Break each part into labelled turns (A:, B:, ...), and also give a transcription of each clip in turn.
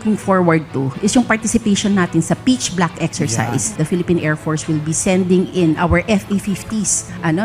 A: Looking forward to is yung participation natin sa Pitch Black exercise. The Philippine Air Force will be sending in our FA-50s, ang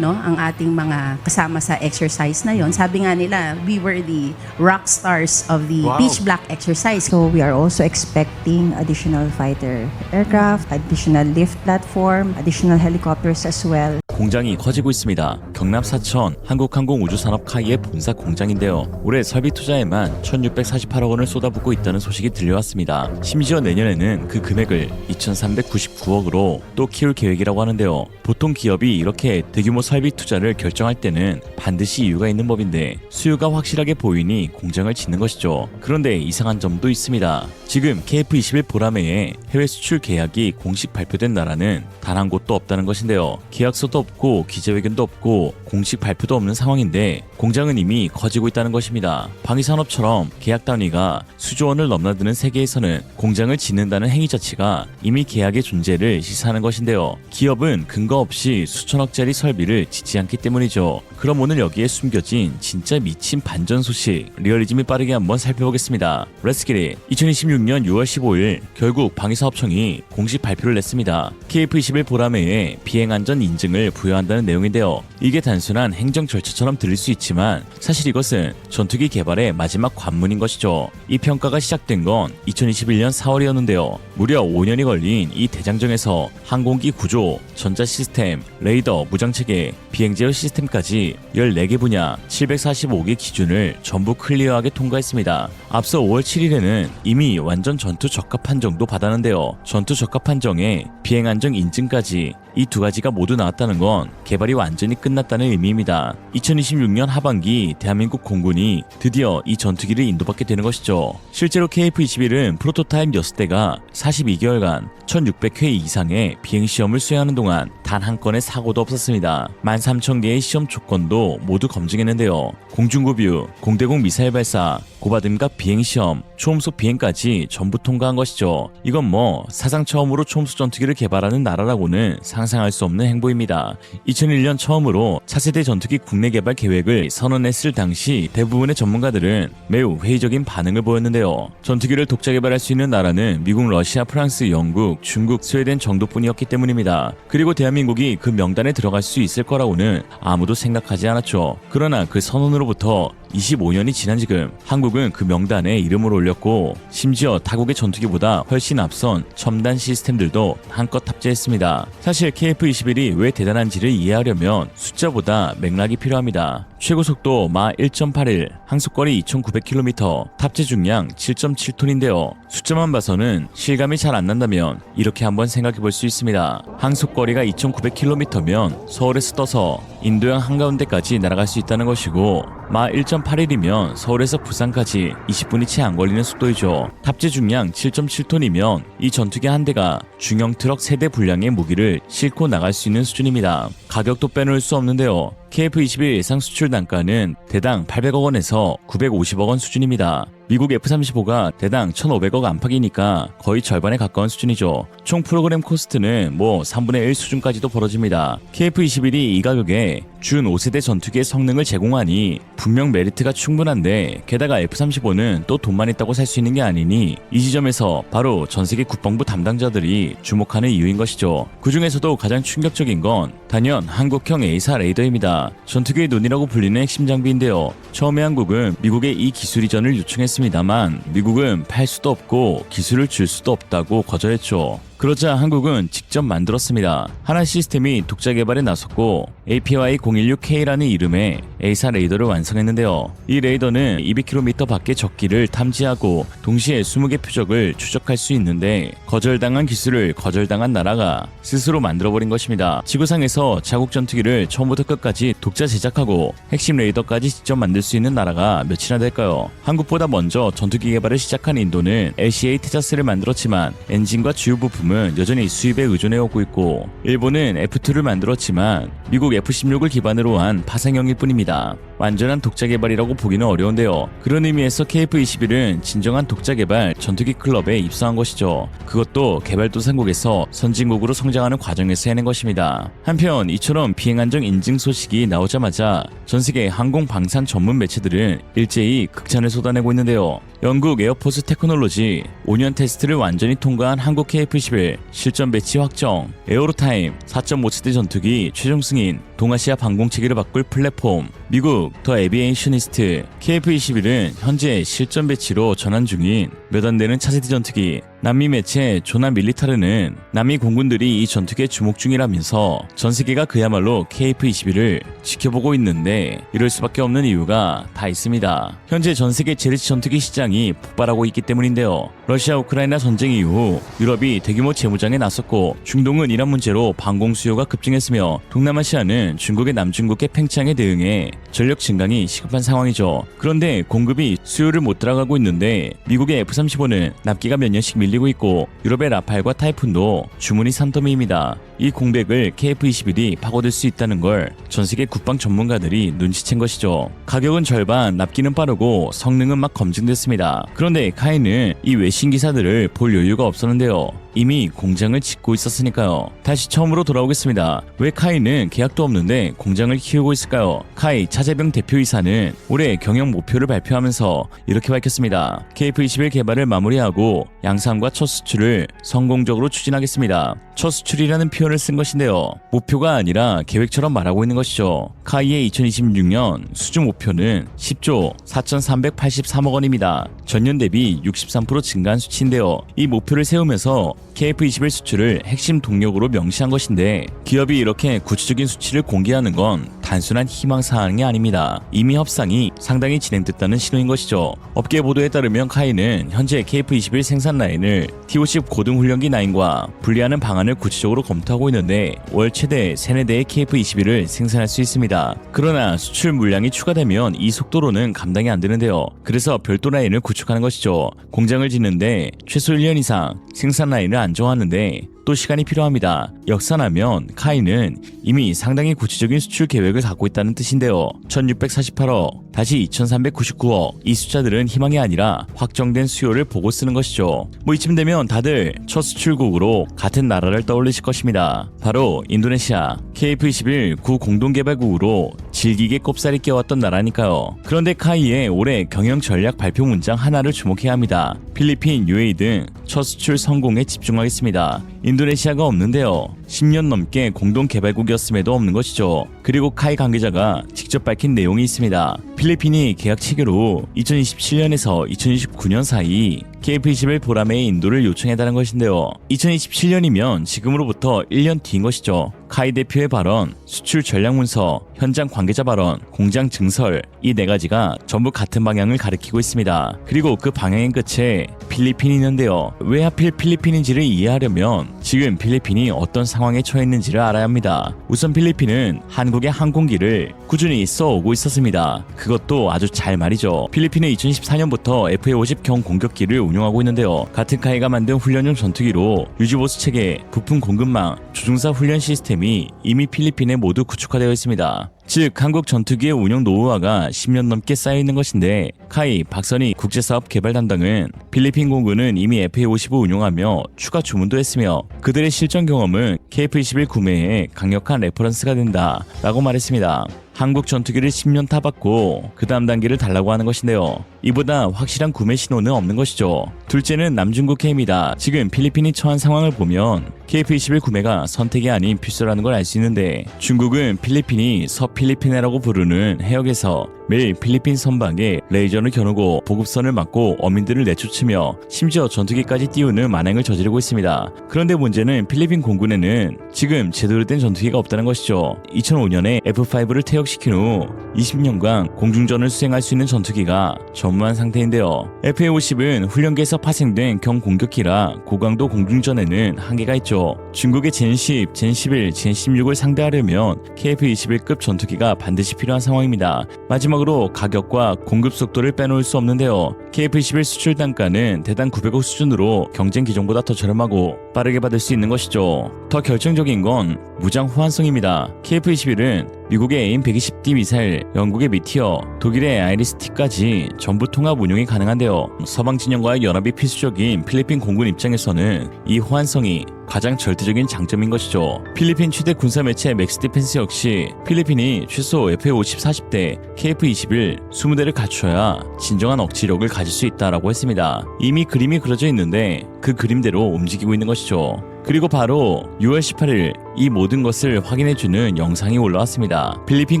A: ating mga kasama sa exercise na yon. Sabi nga nila, we were the rock stars of the Pitch Black exercise.
B: So we are also expecting additional fighter aircraft, additional lift platform, additional helicopters as well.
C: 공장이 커지고 있습니다. 경남 사천 한국항공우주산업 카이의 본사 공장인데요. 올해 설비 투자에만 1,648억 원을 쏟아붓고 있다는 소식이 들려왔습니다. 심지어 내년에는 그 금액을 2,399억으로 또 키울 계획이라고 하는데요. 보통 기업이 이렇게 대규모 설비 투자를 결정할 때는 반드시 이유가 있는 법인데 수요가 확실하게 보이니 공장을 짓는 것이죠. 그런데 이상한 점도 있습니다. 지금 KF-21 보라매의 해외 수출 계약이 공식 발표된 나라는 단 한 곳도 없다는 것인데요. 계약서도 없고 기자회견도 없고 공식 발표도 없는 상황인데 공장은 이미 커지고 있다는 것입니다. 방위산업처럼 계약 단위가 수조 원을 넘나드는 세계에서는 공장을 짓는다는 행위 자체가 이미 계약의 존재를 시사하는 것인데요. 기업은 근거 없이 수천억짜리 설비를 짓지 않기 때문이죠. 그럼 오늘 여기에 숨겨진 진짜 미친 반전 소식, 리얼리즘이 빠르게 한번 살펴보겠습니다. Let's get it. 2026년 6월 15일 결국 방위사업청이 공식 발표를 냈습니다. KF-21 보라매의 비행안전 인증을 부여한다는 내용인데요. 이게 단순한 행정 절차처럼 들릴 수 있지만 사실 이것은 전투기 개발의 마지막 관문인 것이죠. 이 평가가 시작된 건 2021년 4월이었는데요. 무려 5년이 걸린 이 대장정에서 항공기 구조, 전자 시스템, 레이더, 무장체계, 비행 제어 시스템까지 14개 분야 745개 기준을 전부 클리어하게 통과했습니다. 앞서 5월 7일에는 이미 완전 전투 적합 판정도 받았는데요. 전투 적합 판정에 비행 안정 인증까지 이 두 가지가 모두 나왔다는 건 개발이 완전히 끝났다는 의미입니다. 2026년 하반기 대한민국 공군이 드디어 이 전투기를 인도받게 되는 것이죠. 실제로 KF-21은 프로토타입 6대가 42개월간 1600회 이상의 비행시험을 수행하는 동안 단 한 건의 사고도 없었습니다. 13,000개의 시험 조건도 모두 검증했는데요. 공중구뷰, 공대공 미사일 발사, 고바등갑 비행시험, 초음속 비행까지 전부 통과한 것이죠. 이건 뭐 사상 처음으로 초음속 전투기를 개발하는 나라라고는 상상할 수 없는 행보입니다. 2001년 처음으로 차세대 전투기 국내 개발 계획을 선언했을 당시 대부분의 전문가들은 매우 회의적인 반응을 보였는데요. 전투기를 독자 개발할 수 있는 나라는 미국, 러시아, 프랑스, 영국, 중국, 스웨덴 정도뿐이었기 때문입니다. 그리고 대한민국이 그 명단에 들어갈 수 있을 거라고는 아무도 생각하지 않았죠. 그러나 그 선언으로부터 25년이 지난 지금 한국은 그 명단에 이름을 올렸고 심지어 타국의 전투기보다 훨씬 앞선 첨단 시스템들도 한껏 탑재했습니다. 사실 KF-21이 왜 대단한지를 이해하려면 숫자보다 맥락이 필요합니다. 최고 속도 마 1.81, 항속거리 2,900km, 탑재 중량 7.7톤인데요. 숫자만 봐서는 실감이 잘 안 난다면 이렇게 한번 생각해 볼 수 있습니다. 항속거리가 2,900km면 서울에서 떠서 인도양 한가운데까지 날아갈 수 있다는 것이고 마 1.81이면 서울에서 부산까지 20분이 채 안 걸리는 속도이죠. 탑재 중량 7.7톤이면 이 전투기 한 대가 중형 트럭 3대 분량의 무기를 싣고 나갈 수 있는 수준입니다. 가격도 빼놓을 수 없는데요. KF-21 예상 수출 단가는 대당 800억 원에서 950억 원 수준입니다. 미국 F-35가 대당 1,500억 안팎이니까 거의 절반에 가까운 수준이죠. 총 프로그램 코스트는 뭐 3분의 1 수준까지도 벌어집니다. KF-21이 이 가격에 준 5세대 전투기의 성능을 제공하니 분명 메리트가 충분한데 게다가 F-35는 또 돈만 있다고 살 수 있는 게 아니니 이 지점에서 바로 전세계 국방부 담당자들이 주목하는 이유인 것이죠. 그 중에서도 가장 충격적인 건 단연 한국형 A사 레이더입니다. 전투기의 눈이라고 불리는 핵심 장비인데요. 처음에 한국은 미국에 이 기술 이전을 요청했습니다만 미국은 팔 수도 없고 기술을 줄 수도 없다고 거절했죠. 그러자 한국은 직접 만들었습니다. 하나 시스템이 독자 개발에 나섰고 APY-016K라는 이름의 A사 레이더를 완성했는데요. 이 레이더는 200km 밖의 적기를 탐지하고 동시에 20개 표적을 추적할 수 있는데 거절당한 기술을 거절당한 나라가 스스로 만들어버린 것입니다. 지구상에서 자국 전투기를 처음부터 끝까지 독자 제작하고 핵심 레이더까지 직접 만들 수 있는 나라가 몇이나 될까요? 한국보다 먼저 전투기 개발을 시작한 인도는 LCA 테자스를 만들었지만 엔진과 주요 부품 제품은 여전히 수입에 의존해오고 있고 일본은 F2를 만들었지만 미국 F16을 기반으로 한 파생형일 뿐입니다. 완전한 독자 개발이라고 보기는 어려운데요. 그런 의미에서 KF-21은 진정한 독자 개발 전투기 클럽에 입성한 것이죠. 그것도 개발도상국에서 선진국으로 성장하는 과정에서 해낸 것입니다. 한편 이처럼 비행안정 인증 소식이 나오자마자 전세계 항공 방산 전문 매체들은 일제히 극찬을 쏟아내고 있는데요. 영국 에어포스 테크놀로지 5년 테스트를 완전히 통과한 한국 KF-21 실전 배치 확정, 에어로타임 4.5치대 전투기 최종 승인, 동아시아 방공체계를 바꿀 플랫폼, 미국 더 에비에이셔니스트 KF-21은 현재 실전 배치로 전환 중인 몇 안 되는 차세대 전투기, 남미 매체 조나 밀리타르는 남미 공군들이 이 전투기에 주목 중이라면서 전 세계가 그야말로 KF-21을 지켜보고 있는데 이럴 수밖에 없는 이유가 다 있습니다. 현재 전 세계 제리치 전투기 시장이 폭발하고 있기 때문인데요. 러시아 우크라이나 전쟁 이후 유럽이 대규모 재무장에 나섰고 중동은 이란 문제로 방공 수요가 급증했으며 동남아시아는 중국의 남중국해 팽창에 대응해 전력 증강이 시급한 상황이죠. 그런데 공급이 수요를 못 따라가고 있는데 미국의 F-35는 납기가 몇 년씩 밀리고 있고 유럽의 라팔과 타이푼도 주문이 산더미입니다. 이 공백을 KF-21이 파고들 수 있다는 걸 전세계 국방 전문가들이 눈치챈 것이죠. 가격은 절반, 납기는 빠르고 성능은 막 검증됐습니다. 그런데 카이는 이 외신 기사들을 볼 여유가 없었는데요. 이미 공장을 짓고 있었으니까요. 다시 처음으로 돌아오겠습니다. 왜 카이는 계약도 없는데 공장을 키우고 있을까요? 카이 차재병 대표이사는 올해 경영 목표를 발표하면서 이렇게 밝혔습니다. KF-21 개발을 마무리하고 양산과 첫 수출을 성공적으로 추진하겠습니다. 첫 수출이라는 표현을 쓴 것인데요. 목표가 아니라 계획처럼 말하고 있는 것이죠. 카이의 2026년 수주 목표는 10조 4,383억 원입니다. 전년 대비 63% 증가한 수치인데요. 이 목표를 세우면서 KF-21 수출을 핵심 동력으로 명시한 것인데 기업이 이렇게 구체적인 수치를 공개하는 건 단순한 희망사항이 아닙니다. 이미 협상이 상당히 진행됐다는 신호인 것이죠. 업계 보도에 따르면 카이는 현재 KF-21 생산 라인을 T-50 고등훈련기 라인과 분리하는 방안을 구체적으로 검토하고 있는데 월 최대 3-4대의 KF-21을 생산할 수 있습니다. 그러나 수출 물량이 추가되면 이 속도로는 감당이 안 되는데요. 그래서 별도 라인을 구축하는 것이죠. 공장을 짓는데 최소 1년 이상 생산 라인을 안정하는데 또 시간이 필요합니다. 역산하면 카이는 이미 상당히 구체적인 수출 계획을 갖고 있다는 뜻인데요. 1648억, 다시 2399억, 이 숫자들은 희망이 아니라 확정된 수요를 보고 쓰는 것이죠. 이쯤 되면 다들 첫 수출국으로 같은 나라를 떠올리실 것입니다. 바로 인도네시아, KF-21 구 공동개발국으로 질기게 꼽살이 껴왔던 나라니까요. 그런데 카이의 올해 경영 전략 발표 문장 하나를 주목해야 합니다. 필리핀, UAE 등 첫 수출 성공에 집중하겠습니다. 인도네시아가 없는데요. 10년 넘게 공동개발국이었음에도 없는 것이죠. 그리고 카이 관계자가 직접 밝힌 내용이 있습니다. 필리핀이 계약 체결 후 2027년에서 2029년 사이 KF-21 보라매의 인도를 요청해달라는 것인데요. 2027년이면 지금으로부터 1년 뒤인 것이죠. 카이 대표의 발언, 수출 전략 문서, 현장 관계자 발언, 공장 증설, 이 4가지가 전부 같은 방향을 가리키고 있습니다. 그리고 그 방향의 끝에 필리핀이 있는데요. 왜 하필 필리핀인지를 이해하려면 지금 필리핀이 어떤 상황에 처해 있는지를 알아야 합니다. 우선 필리핀은 한국의 항공기를 꾸준히 써오고 있었습니다. 그것도 아주 잘 말이죠. 필리핀은 2014년부터 FA-50 경 공격기를 운용하고 있는데요. 같은 카이가 만든 훈련용 전투기로 유지보수 체계, 부품 공급망, 조종사 훈련 시스템이 이미 필리핀에 모두 구축화되어 있습니다. 즉 한국 전투기의 운영 노후화가 10년 넘게 쌓여있는 것인데 카이 박선희 국제사업 개발 담당은 필리핀 공군은 이미 FA-55 운용하며 추가 주문도 했으며 그들의 실전 경험은 KF-21 구매에 강력한 레퍼런스가 된다 라고 말했습니다. 한국 전투기를 10년 타봤고 그 다음 단계를 달라고 하는 것인데요. 이보다 확실한 구매 신호는 없는 것이죠. 둘째는 남중국해입니다. 지금 필리핀이 처한 상황을 보면 KF-21 구매가 선택이 아닌 필수라는 걸 알 수 있는데 중국은 필리핀이 서필리핀해라고 부르는 해역에서 매일 필리핀 선박에 레이저를 겨누고 보급선을 막고 어민들을 내쫓으며 심지어 전투기까지 띄우는 만행을 저지르고 있습니다. 그런데 문제는 필리핀 공군에는 지금 제대로 된 전투기가 없다는 것이죠. 2005년에 F5를 퇴역시킨 후 20년간 공중전을 수행할 수 있는 전투기가 전무한 상태인데요. FA-50은 훈련기에서 파생된 경공격기라 고강도 공중전에는 한계가 있죠. 것이죠. 중국의 젠10, 젠11, 젠16을 상대하려면 KF-21급 전투기가 반드시 필요한 상황입니다. 마지막으로 가격과 공급 속도를 빼놓을 수 없는데요. KF-21 수출 단가는 대당 900억 수준으로 경쟁 기종보다 더 저렴하고 빠르게 받을 수 있는 것이죠. 더 결정적인 건 무장 호환성입니다. KF-21은 미국의 AIM-120D 미사일, 영국의 미티어, 독일의 아이리스-T까지 전부 통합 운용이 가능한데요. 서방 진영과의 연합이 필수적인 필리핀 공군 입장에서는 이 호환성이 가장 절대적인 장점인 것이죠. 필리핀 최대 군사 매체 맥스 디펜스 역시 필리핀이 최소 FA-50 40대, KF-21 20대를 갖춰야 진정한 억지력을 가질 수 있다라고 했습니다. 이미 그림이 그려져 있는데 그 그림대로 움직이고 있는 것이죠. 그리고 바로 6월 18일 이 모든 것을 확인해주는 영상이 올라왔습니다. 필리핀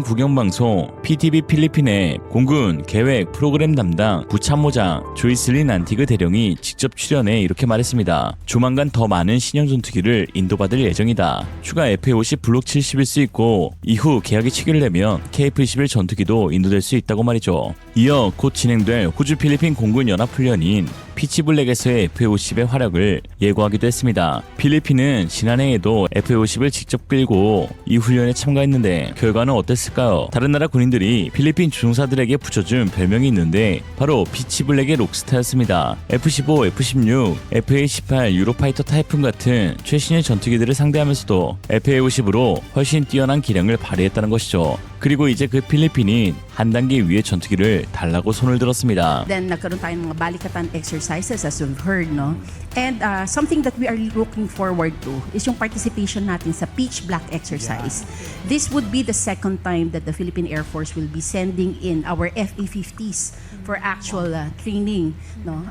C: 국영방송 PTV 필리핀의 공군 계획 프로그램 담당 부참모장 조이슬린 안티그 대령이 직접 출연해 이렇게 말했습니다. 조만간 더 많은 신형 전투기를 인도받을 예정이다. 추가 FA-50 블록 70일 수 있고 이후 계약이 체결되면 KF-21 전투기도 인도될 수 있다고 말이죠. 이어 곧 진행될 호주 필리핀 공군 연합훈련인 피치블랙에서의 FA-50의 활약을 예고하기도 했습니다. 필리핀은 지난해에도 FA-50을 직접 끌고 이 훈련에 참가했는데 결과는 어땠을까요? 다른 나라 군인들이 필리핀 조종사들에게 붙여준 별명이 있는데 바로 피치블랙의 록스타였습니다. F-15, F-16, FA-18 유로파이터 타이푼 같은 최신의 전투기들을 상대하면서도 FA-50으로 훨씬 뛰어난 기량을 발휘했다는 것이죠. 그리고 이제 그 필리핀이 한 단계 위의 전투기를 달라고 손을 들었습니다.
A: Then nagkaroon tayo ng mga balikatan exercises as we've heard, no? And something that we are looking forward to is yung participation natin sa Pitch Black exercise. This would be the second time that the Philippine Air Force will be sending in our FA-50s for actual training, no?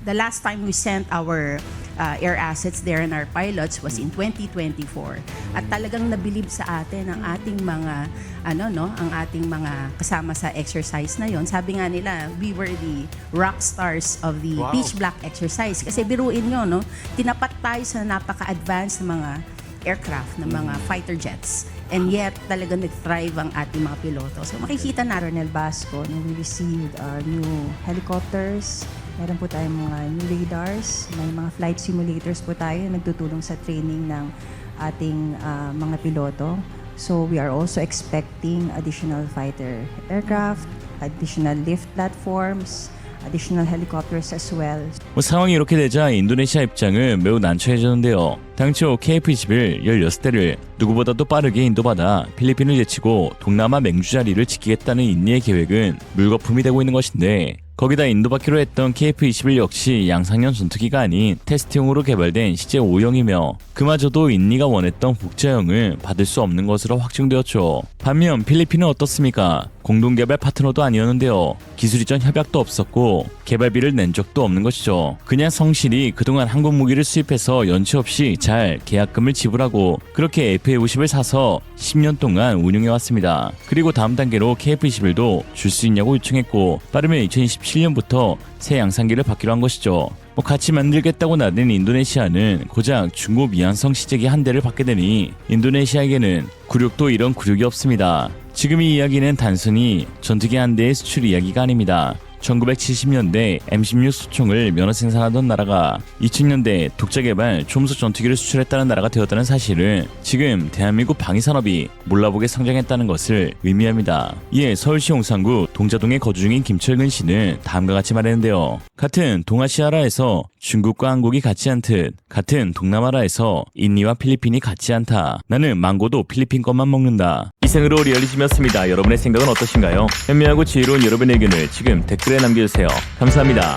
A: The last time we sent our air assets there and our pilots was in 2024. At talagang nabilib sa atin ang ating mga ang ating mga kasama sa exercise na yon. Sabi nga nila, we were the rock stars of the Pitch Black exercise. Kasi biruin nyo, no? Tinapat tayo sa napaka-advanced na mga aircraft, na mga fighter jets. And yet, talagang nag-thrive ang ating mga piloto. So makikita natin.
B: Colonel Basco, we received new helicopters. Meron po tayong mga new radars, may mga flight simulators po tayo na nagtutulong sa training ng ating mga piloto. So we are also expecting additional fighter aircraft, additional lift platforms, additional helicopters as well.
C: 상황이 이렇게 되자 인도네시아 입장은 매우 난처해졌는데요. 당초 KF-21 16대를 누구보다도 빠르게 인도받아 필리핀을 제치고 동남아 맹주 자리를 지키겠다는 인니의 계획은 물거품이 되고 있는 것인데 거기다 인도받기로 했던 KF-21 역시 양상형 전투기가 아닌 테스트용으로 개발된 시제 5형이며 그마저도 인니가 원했던 국제형을 받을 수 없는 것으로 확정되었죠. 반면 필리핀은 어떻습니까? 공동개발 파트너도 아니었는데요. 기술 이전 협약도 없었고 개발비를 낸 적도 없는 것이죠. 그냥 성실히 그동안 한국 무기를 수입해서 연체 없이 잘 계약금을 지불하고 그렇게 FA-50을 사서 10년 동안 운용해왔습니다. 그리고 다음 단계로 KF-21도 줄 수 있냐고 요청했고 빠르면 2027년부터 새 양산기를 받기로 한 것이죠. 같이 만들겠다고 나댄 인도네시아는 고작 중고 미완성 시제기 한 대를 받게 되니 인도네시아에게는 굴욕도 이런 굴욕이 없습니다. 지금 이 이야기는 단순히 전투기 한 대의 수출 이야기가 아닙니다. 1970년대 M16 소총을 면허 생산하던 나라가 2000년대 독자 개발 초음속 전투기를 수출했다는 나라가 되었다는 사실은 지금 대한민국 방위산업이 몰라보게 성장했다는 것을 의미합니다. 이에 서울시 용산구 동자동에 거주 중인 김철근 씨는 다음과 같이 말했는데요. 같은 동아시아라에서 중국과 한국이 같지 않듯 같은 동남아라에서 인니와 필리핀이 같지 않다. 나는 망고도 필리핀 것만 먹는다. 이생으로 리얼리즘이었습니다. 여러분의 생각은 어떠신가요? 현명하고 지혜로운 여러분의 의견을 지금 댓글에 남겨주세요. 감사합니다.